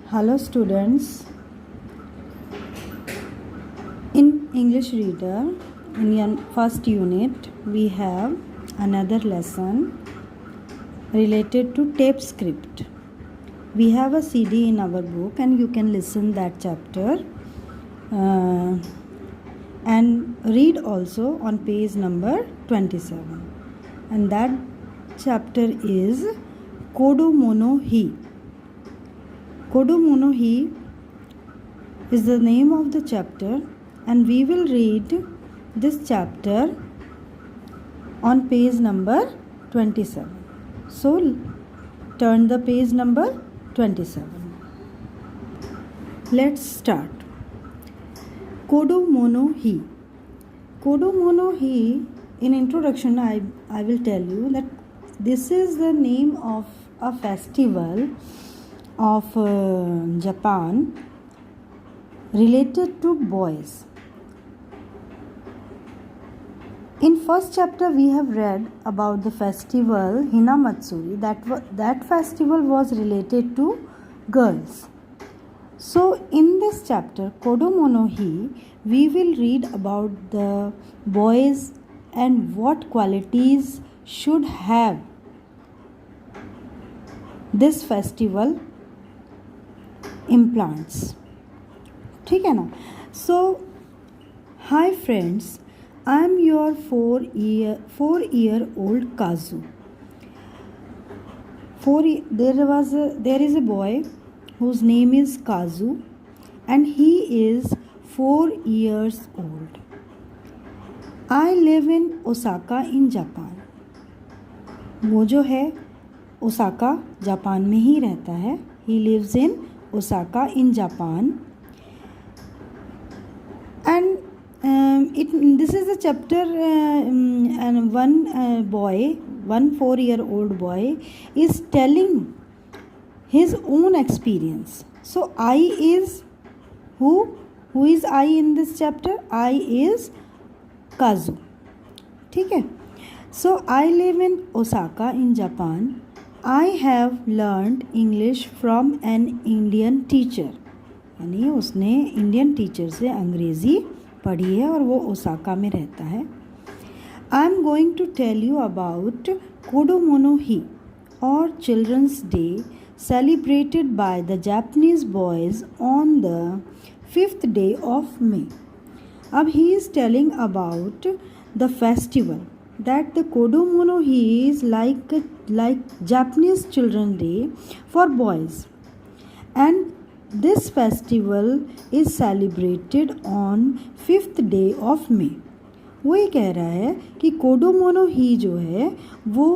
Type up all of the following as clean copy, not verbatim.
Hello students, in English Reader, in your first unit, we have another lesson related to tape script. We have a CD in our book and you can listen that chapter and read also on page number 27. And that chapter is Kodo Mono Hi. Kodo Mono Hi is the name of the chapter and we will read this chapter on page number 27. So turn the page number 27. Let's start. Kodo Mono Hi. Kodo Mono Hi, in introduction I will tell you that this is the name of a festival of Japan related to boys. In first chapter we have read about the festival Hinamatsuri. That festival was related to girls. So in this chapter Kodo Mono Hi, we will read about the boys and what qualities should have this festival implants. ठीक है ना? So hi friends, I am your 4-year-old Kazu. There is a boy whose name is Kazu and he is 4 years old. I live in Osaka in Japan. वो जो है Osaka Japan में ही रहता है. He lives in Osaka in Japan. And this is a chapter and one 4-year-old boy is telling his own experience. So I is who is I in this chapter? I is Kazu. ठीक है? So I live in Osaka in Japan. I have learned English from an Indian teacher. यानी उसने Indian teacher से अंग्रेज़ी पढ़ी है और वो ओसाका में रहता है. I am going to tell you about Kodomono Hi और children's day celebrated by the Japanese boys on the 5th day of May. अब he is telling about the festival that the Kodo Mono Hi is like Japanese Children Day for boys, and this festival is celebrated on 5th day of May. वो ये कह रहा है कि कोडो mono ही जो है वो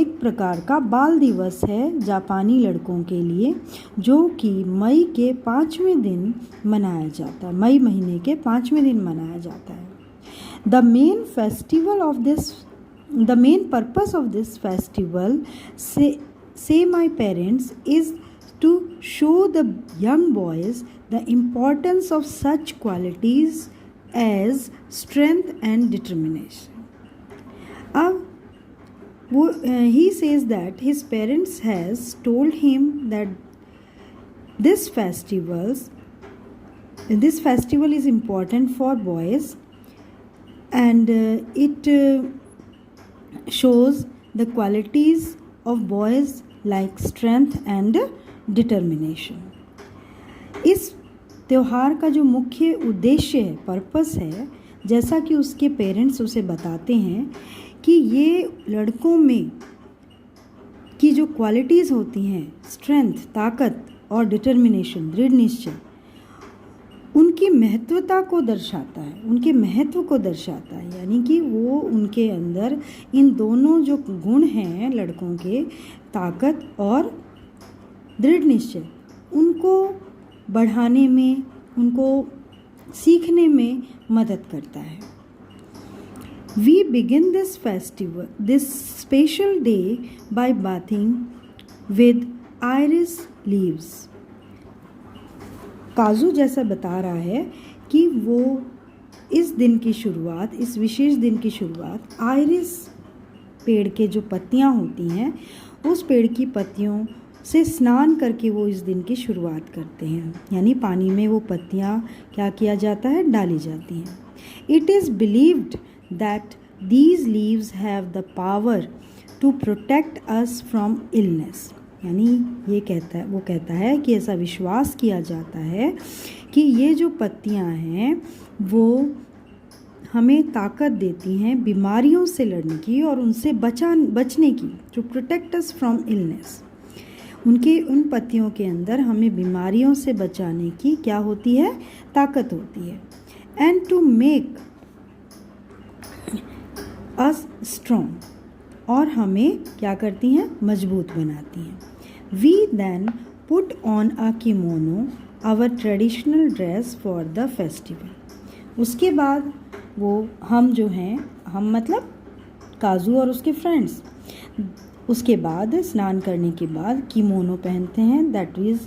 एक प्रकार का बाल दिवस है जापानी लड़कों के लिए, जो कि मई के 5वें दिन मनाया जाता है. मई महीने के 5वें दिन मनाया जाता है. The main purpose of this festival, say my parents, is to show the young boys the importance of such qualities as strength and determination. He says that his parents has told him that this festival is important for boys, and it shows the qualities of boys like strength and determination. इस त्यौहार का जो मुख्य उद्देश्य है, purpose है, जैसा कि उसके पेरेंट्स उसे बताते हैं कि ये लड़कों में की जो क्वालिटीज़ होती हैं, स्ट्रेंथ, ताकत और डिटर्मिनेशन, दृढ़ निश्चय, उनकी महत्वता को दर्शाता है, उनके महत्व को दर्शाता है. यानी कि वो उनके अंदर इन दोनों जो गुण हैं लड़कों के, ताकत और दृढ़ निश्चय, उनको बढ़ाने में, उनको सीखने में मदद करता है. We begin this special day by bathing with iris leaves. काजू जैसा बता रहा है कि वो इस दिन की शुरुआत, इस विशेष दिन की शुरुआत आइरिस पेड़ के जो पत्तियां होती हैं उस पेड़ की पत्तियों से स्नान करके वो इस दिन की शुरुआत करते हैं, यानी पानी में वो पत्तियाँ क्या किया जाता है, डाली जाती हैं। It is believed that these leaves have the power to protect us from illness, यानी वो कहता है कि ऐसा विश्वास किया जाता है कि ये जो पत्तियाँ हैं वो हमें ताकत देती हैं बीमारियों से लड़ने की और उनसे बचने की, to protect us from illness. उन पत्तियों के अंदर हमें बीमारियों से बचाने की क्या होती है, ताकत होती है। And to make us strong, और हमें क्या करती हैं, मजबूत बनाती हैं। We then put on a kimono, our traditional dress for the festival. उसके बाद हम मतलब काजू और उसके फ्रेंड्स, उसके बाद स्नान करने के बाद किमोनो पहनते हैं, that is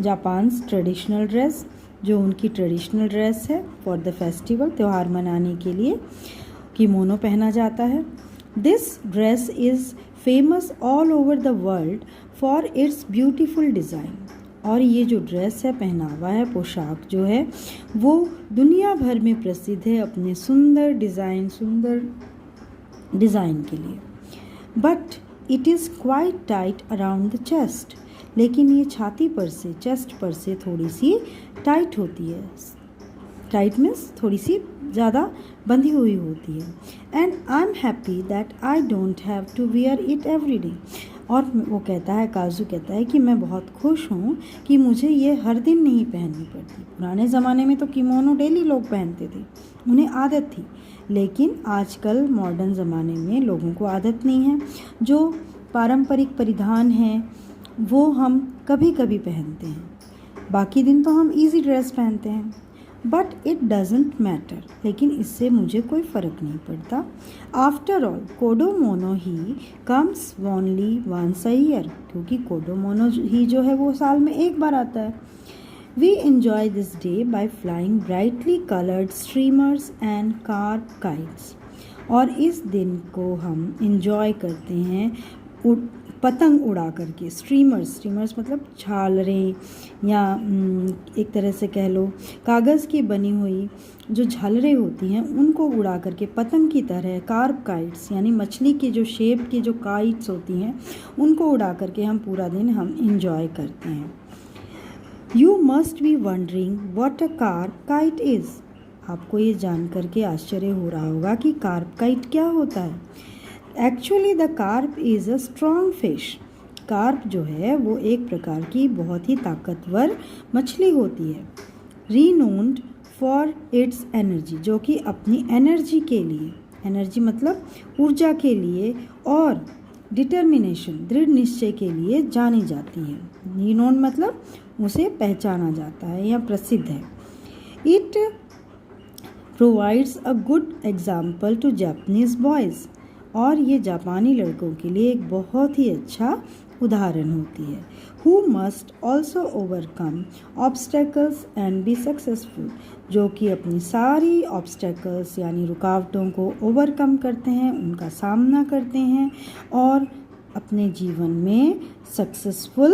Japan's traditional dress, जो उनकी ट्रेडिशनल ड्रेस है फॉर द फेस्टिवल, त्यौहार मनाने के लिए किमोनो पहना जाता है। This dress is famous all over the world for its beautiful design, और ये जो ड्रेस है, पहनावा है, पोशाक जो है, वो दुनिया भर में प्रसिद्ध है अपने सुंदर डिज़ाइन के लिए। But it is quite tight around the chest, लेकिन ये छाती पर से, चेस्ट पर से थोड़ी सी टाइट होती है। टाइट मीन्स थोड़ी सी ज़्यादा बंधी हुई होती है। And I am happy that I don't have to wear it every day, और वो कहता है, काजू कहता है कि मैं बहुत खुश हूँ कि मुझे ये हर दिन नहीं पहननी पड़ती। पुराने ज़माने में तो किमोनो डेली लोग पहनते थे, उन्हें आदत थी, लेकिन आजकल मॉडर्न ज़माने में लोगों को आदत नहीं है। जो पारंपरिक परिधान हैं वो हम कभी कभी पहनते हैं, बाकी दिन तो हम इजी ड्रेस पहनते हैं। बट इट डजेंट मैटर, लेकिन इससे मुझे कोई फ़र्क नहीं पड़ता। After all Kodomono Hi comes only once a year, क्योंकि कोडोमोनो ही जो है वो साल में एक बार आता है। We enjoy this day by flying brightly coloured streamers and carp kites, और इस दिन को हम इंजॉय करते हैं पतंग उड़ा करके। स्ट्रीमर्स मतलब झालरें, या एक तरह से कह लो कागज़ की बनी हुई जो झालरें होती हैं उनको उड़ा करके पतंग की तरह। कार्प काइट्स यानी मछली की जो शेप की जो काइट्स होती हैं उनको उड़ा करके हम पूरा दिन हम इंजॉय करते हैं। You must be wondering what a carp kite is, आपको ये जान करके आश्चर्य हो रहा होगा कि कार्प काइट क्या होता है। Actually the carp is a strong fish, carp जो है वो एक प्रकार की बहुत ही ताकतवर मछली होती है। रीनोन्ड फॉर इट्स एनर्जी, जो कि अपनी एनर्जी के लिए, एनर्जी मतलब ऊर्जा के लिए, और डिटर्मिनेशन दृढ़ निश्चय के लिए जानी जाती है। रीनोन्ड मतलब उसे पहचाना जाता है या प्रसिद्ध है। It provides a good example to Japanese boys, और ये जापानी लड़कों के लिए एक बहुत ही अच्छा उदाहरण होती है। Who must also overcome obstacles and be successful, जो कि अपनी सारी ऑब्स्टेकल्स यानी रुकावटों को ओवरकम करते हैं, उनका सामना करते हैं और अपने जीवन में सक्सेसफुल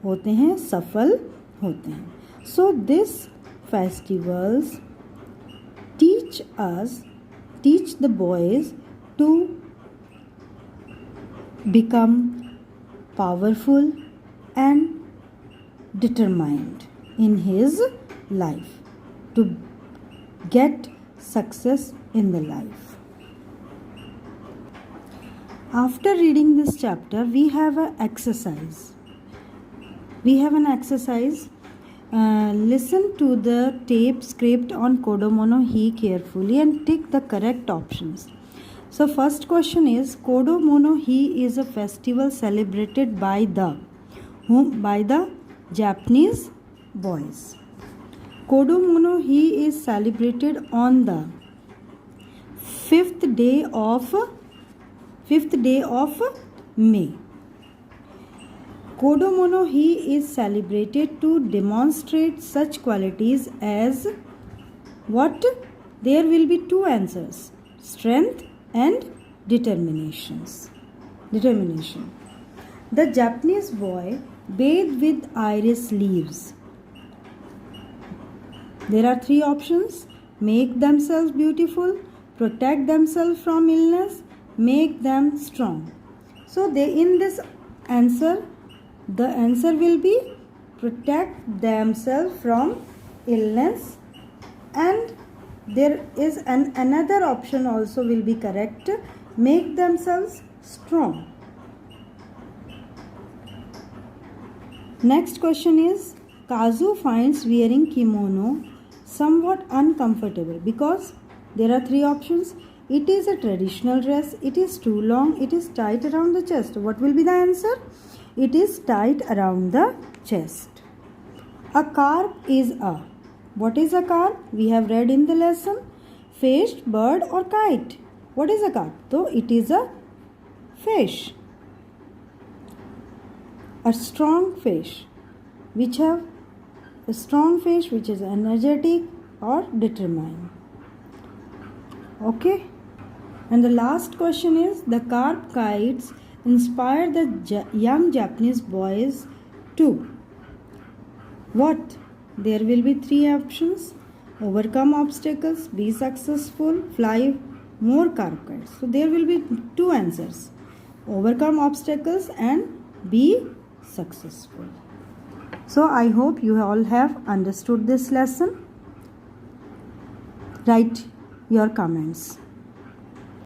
होते हैं, सफल होते हैं। So this festivals teach the boys to become powerful and determined in his life, to get success in the life. After reading this chapter, we have an exercise. Listen to the tape script on Kodomono Hi carefully and tick the correct options. So first question is, Kodomono Hi is a festival celebrated by the Japanese boys. Kodomono Hi is celebrated on the fifth day of May. Kodomono Hi is celebrated to demonstrate such qualities as what? There will be two answers: strength and determination. The Japanese boy bathed with iris leaves. There are three options: make themselves beautiful, protect themselves from illness, make them strong. So in this answer, the answer will be protect themselves from illness, and there is another option also will be correct: make themselves strong. Next question is, Kazu finds wearing kimono somewhat uncomfortable because there are three options. It is a traditional dress, it is too long, it is tight around the chest. What will be the answer? It is tight around the chest. A carp is a. What is a carp? We have read in the lesson. Fish, bird or kite. What is a carp? So it is a fish. A strong fish, which have a strong fish which is energetic or determined. Okay. And the last question is, the carp kites inspire the young Japanese boys to what? There will be three options: overcome obstacles, be successful, fly more carp kites. So there will be two answers: overcome obstacles and be successful. So I hope you all have understood this lesson. Write your comments.